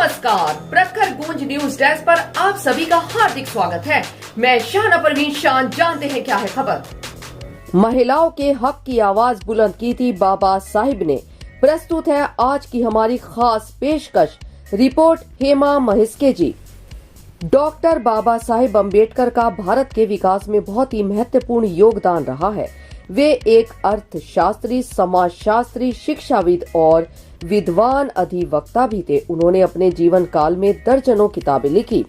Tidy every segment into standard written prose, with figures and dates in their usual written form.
नमस्कार, प्रखर गूंज न्यूज डेस्क पर आप सभी का हार्दिक स्वागत है। मैं शाहना परवीन शान। जानते हैं क्या है खबर। महिलाओं के हक की आवाज बुलंद की थी बाबा साहिब ने। प्रस्तुत है आज की हमारी खास पेशकश। रिपोर्ट हेमा महिस्के जी। डॉक्टर बाबा साहिब अम्बेडकर का भारत के विकास में बहुत ही महत्वपूर्ण योगदान रहा है। वे एक अर्थशास्त्री, समाजशास्त्री, शिक्षाविद और विद्वान अधिवक्ता भी थे। उन्होंने अपने जीवन काल में दर्जनों किताबें लिखी।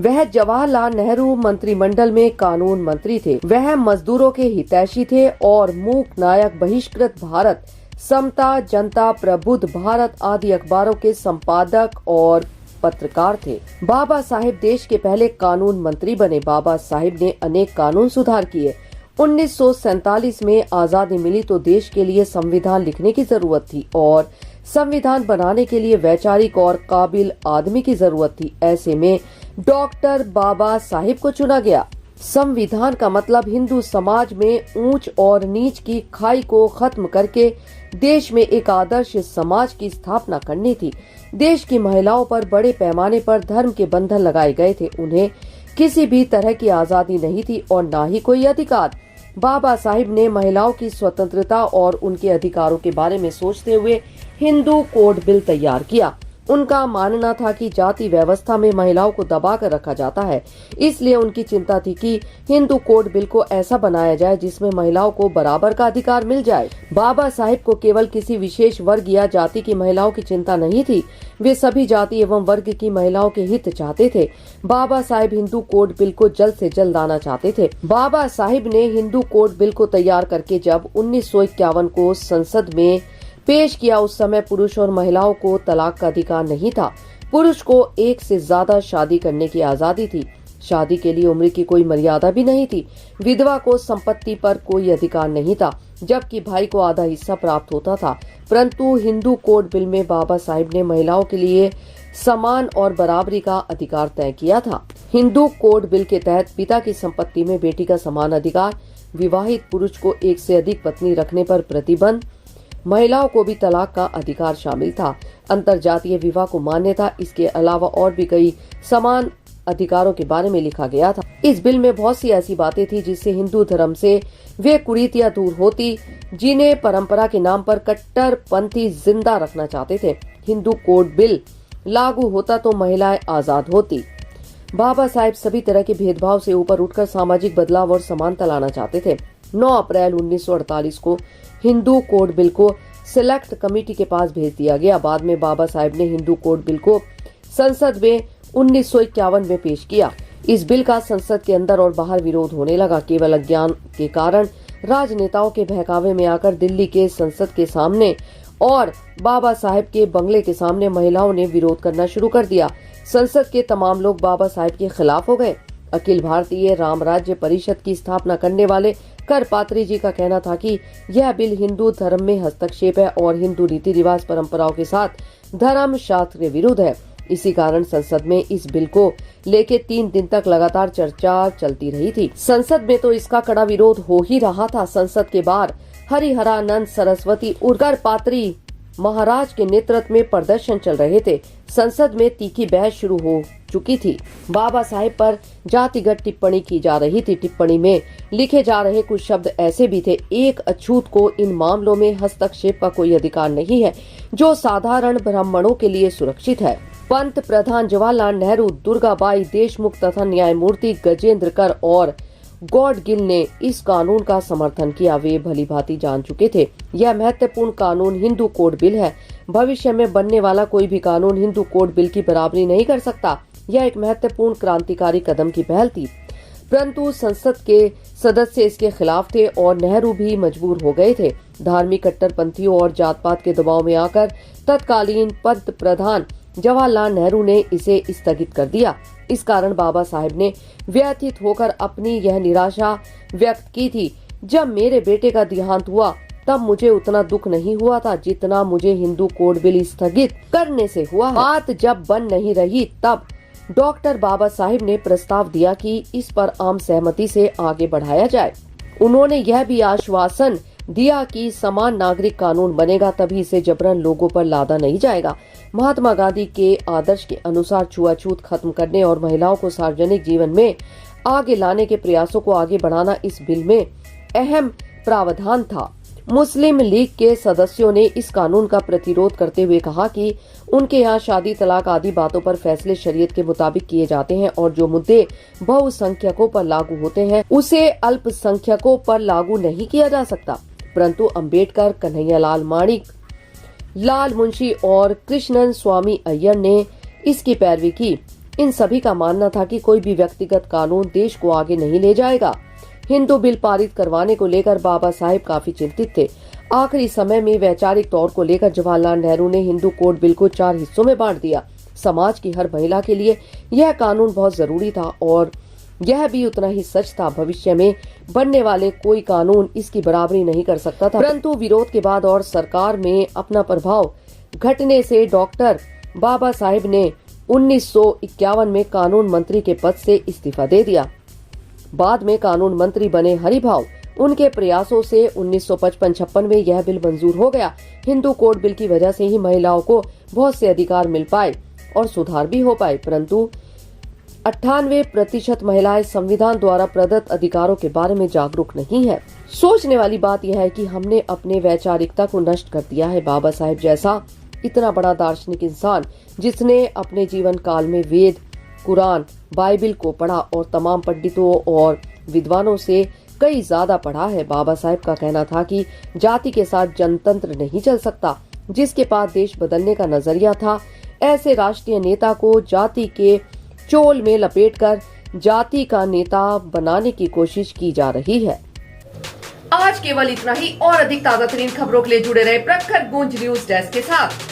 वह जवाहरलाल नेहरू मंत्रिमंडल में कानून मंत्री थे। वह मजदूरों के हितैषी थे और मूक नायक, बहिष्कृत भारत, समता, जनता, प्रबुद्ध भारत आदि अखबारों के संपादक और पत्रकार थे। बाबा साहिब देश के पहले कानून मंत्री बने। बाबा साहिब ने अनेक कानून सुधार किए। 1947 में आजादी मिली तो देश के लिए संविधान लिखने की जरूरत थी और संविधान बनाने के लिए वैचारिक और काबिल आदमी की जरूरत थी। ऐसे में डॉक्टर बाबा साहिब को चुना गया। संविधान का मतलब हिंदू समाज में ऊंच और नीच की खाई को खत्म करके देश में एक आदर्श समाज की स्थापना करनी थी। देश की महिलाओं पर बड़े पैमाने पर धर्म के बंधन लगाए गए थे। उन्हें किसी भी तरह की आजादी नहीं थी और न ही कोई अधिकार। बाबा साहिब ने महिलाओं की स्वतंत्रता और उनके अधिकारों के बारे में सोचते हुए हिंदू कोड बिल तैयार किया। उनका मानना था कि जाति व्यवस्था में महिलाओं को दबा कर रखा जाता है, इसलिए उनकी चिंता थी कि हिंदू कोड बिल को ऐसा बनाया जाए जिसमें महिलाओं को बराबर का अधिकार मिल जाए। बाबा साहिब को केवल किसी विशेष वर्ग या जाति की महिलाओं की चिंता नहीं थी, वे सभी जाति एवं वर्ग की महिलाओं के हित चाहते थे। बाबा साहिब हिंदू कोड बिल को जल्द से जल्द लाना चाहते थे। बाबा साहिब ने हिंदू कोड बिल को तैयार करके जब 1951 को संसद में पेश किया, उस समय पुरुष और महिलाओं को तलाक का अधिकार नहीं था। पुरुष को एक से ज्यादा शादी करने की आजादी थी। शादी के लिए उम्र की कोई मर्यादा भी नहीं थी। विधवा को संपत्ति पर कोई अधिकार नहीं था, जबकि भाई को आधा हिस्सा प्राप्त होता था। परंतु हिंदू कोड बिल में बाबा साहिब ने महिलाओं के लिए समान और बराबरी का अधिकार तय किया था। हिंदू कोड बिल के तहत पिता की संपत्ति में बेटी का समान अधिकार, विवाहित पुरुष को एक से अधिक पत्नी रखने पर प्रतिबंध, महिलाओं को भी तलाक का अधिकार शामिल था। अंतरजातीय विवाह को मान्यता, इसके अलावा और भी कई समान अधिकारों के बारे में लिखा गया था। इस बिल में बहुत सी ऐसी बातें थी जिससे हिंदू धर्म से वे कुरीतियां दूर होती जिन्हें परंपरा के नाम पर कट्टरपंथी जिंदा रखना चाहते थे। हिंदू कोड बिल लागू होता तो महिलाएं आजाद होती। बाबा साहिब सभी तरह के भेदभाव से ऊपर उठकर सामाजिक बदलाव और समानता लाना चाहते थे। 9 अप्रैल 1948 को हिंदू कोड बिल को सिलेक्ट कमेटी के पास भेज दिया गया। बाद में बाबा साहिब ने हिंदू कोड बिल को संसद में 1951 में पेश किया। इस बिल का संसद के अंदर और बाहर विरोध होने लगा। केवल अज्ञान के कारण राजनेताओं के बहकावे में आकर दिल्ली के संसद के सामने और बाबा साहिब के बंगले के सामने महिलाओं ने विरोध करना शुरू कर दिया। संसद के तमाम लोग बाबा साहिब के खिलाफ हो गए। अखिल भारतीय राम राज्य परिषद की स्थापना करने वाले करपात्री जी का कहना था कि यह बिल हिंदू धर्म में हस्तक्षेप है और हिंदू रीति रिवाज परंपराओं के साथ धर्म शास्त्र के विरुद्ध है। इसी कारण संसद में इस बिल को लेके 3 दिन तक लगातार चर्चा चलती रही थी। संसद में तो इसका कड़ा विरोध हो ही रहा था। संसद के बाहर हरिहरानंद सरस्वती और करपात्री महाराज के नेतृत्व में प्रदर्शन चल रहे थे। संसद में तीखी बहस शुरू हो चुकी थी। बाबा साहिब पर जातिगत टिप्पणी की जा रही थी। टिप्पणी में लिखे जा रहे कुछ शब्द ऐसे भी थे: एक अछूत को इन मामलों में हस्तक्षेप का कोई अधिकार नहीं है जो साधारण ब्राह्मणों के लिए सुरक्षित है। पंत प्रधान जवाहरलाल नेहरू, दुर्गाबाई देशमुख तथा न्यायमूर्ति गजेंद्र कर और गॉडगिल ने इस कानून का समर्थन किया। वे भली भांति जान चुके थे यह महत्वपूर्ण कानून हिंदू कोड बिल है। भविष्य में बनने वाला कोई भी कानून हिंदू कोड बिल की बराबरी नहीं कर सकता। यह एक महत्वपूर्ण क्रांतिकारी कदम की पहल थी। परंतु संसद के सदस्य इसके खिलाफ थे और नेहरू भी मजबूर हो गए थे। धार्मिक कट्टरपंथियों और जात पात के दबाव में आकर तत्कालीन पंत प्रधान जवाहरलाल नेहरू ने इसे स्थगित कर दिया। इस कारण बाबा साहिब ने व्यथित होकर अपनी यह निराशा व्यक्त की थी: जब मेरे बेटे का देहांत हुआ तब मुझे उतना दुख नहीं हुआ था जितना मुझे हिंदू कोड बिल स्थगित करने से हुआ। बात जब बन नहीं रही तब डॉक्टर बाबा साहिब ने प्रस्ताव दिया कि इस पर आम सहमति से आगे बढ़ाया जाए। उन्होंने यह भी आश्वासन दिया कि समान नागरिक कानून बनेगा तभी इसे जबरन लोगों पर लादा नहीं जाएगा। महात्मा गांधी के आदर्श के अनुसार छुआछूत खत्म करने और महिलाओं को सार्वजनिक जीवन में आगे लाने के प्रयासों को आगे बढ़ाना इस बिल में अहम प्रावधान था। मुस्लिम लीग के सदस्यों ने इस कानून का प्रतिरोध करते हुए कहा कि उनके यहाँ शादी, तलाक आदि बातों पर फैसले शरीयत के मुताबिक किए जाते हैं और जो मुद्दे बहुसंख्यकों पर लागू होते हैं उसे अल्पसंख्यकों पर लागू नहीं किया जा सकता। परंतु अंबेडकर, कन्हैयालाल माणिक, लाल मुंशी और कृष्णन स्वामी अय्यर ने इसकी पैरवी की। इन सभी का मानना था कि कोई भी व्यक्तिगत कानून देश को आगे नहीं ले जाएगा। हिंदू बिल पारित करवाने को लेकर बाबा साहेब काफी चिंतित थे। आखिरी समय में वैचारिक तौर को लेकर जवाहरलाल नेहरू ने हिंदू कोड बिल को 4 हिस्सों में बांट दिया। समाज की हर महिला के लिए यह कानून बहुत जरूरी था और यह भी उतना ही सच था। भविष्य में बनने वाले कोई कानून इसकी बराबरी नहीं कर सकता था। परंतु विरोध के बाद और सरकार में अपना प्रभाव घटने से डॉक्टर बाबा साहेब ने 1951 में कानून मंत्री के पद से इस्तीफा दे दिया। बाद में कानून मंत्री बने हरिभाऊ। उनके प्रयासों से 1955-56 में यह बिल मंजूर हो गया। हिंदू कोड बिल की वजह से ही महिलाओं को बहुत से अधिकार मिल पाए और सुधार भी हो पाए। परंतु 98% महिलाएं संविधान द्वारा प्रदत्त अधिकारों के बारे में जागरूक नहीं है। सोचने वाली बात यह है कि हमने अपने वैचारिकता को नष्ट कर दिया है। बाबा साहेब जैसा इतना बड़ा दार्शनिक इंसान जिसने अपने जीवन काल में वेद, कुरान, बाइबिल को पढ़ा और तमाम पंडितों और विद्वानों से कई ज्यादा पढ़ा है। बाबा साहेब का कहना था कि जाति के साथ जनतंत्र नहीं चल सकता। जिसके पास देश बदलने का नजरिया था, ऐसे राष्ट्रीय नेता को जाति के चोल में लपेटकर जाति का नेता बनाने की कोशिश की जा रही है। आज केवल इतना ही। और अधिक ताजा तरीन खबरों के लिए जुड़े रहे प्रखर गूंज न्यूज डेस्क के साथ।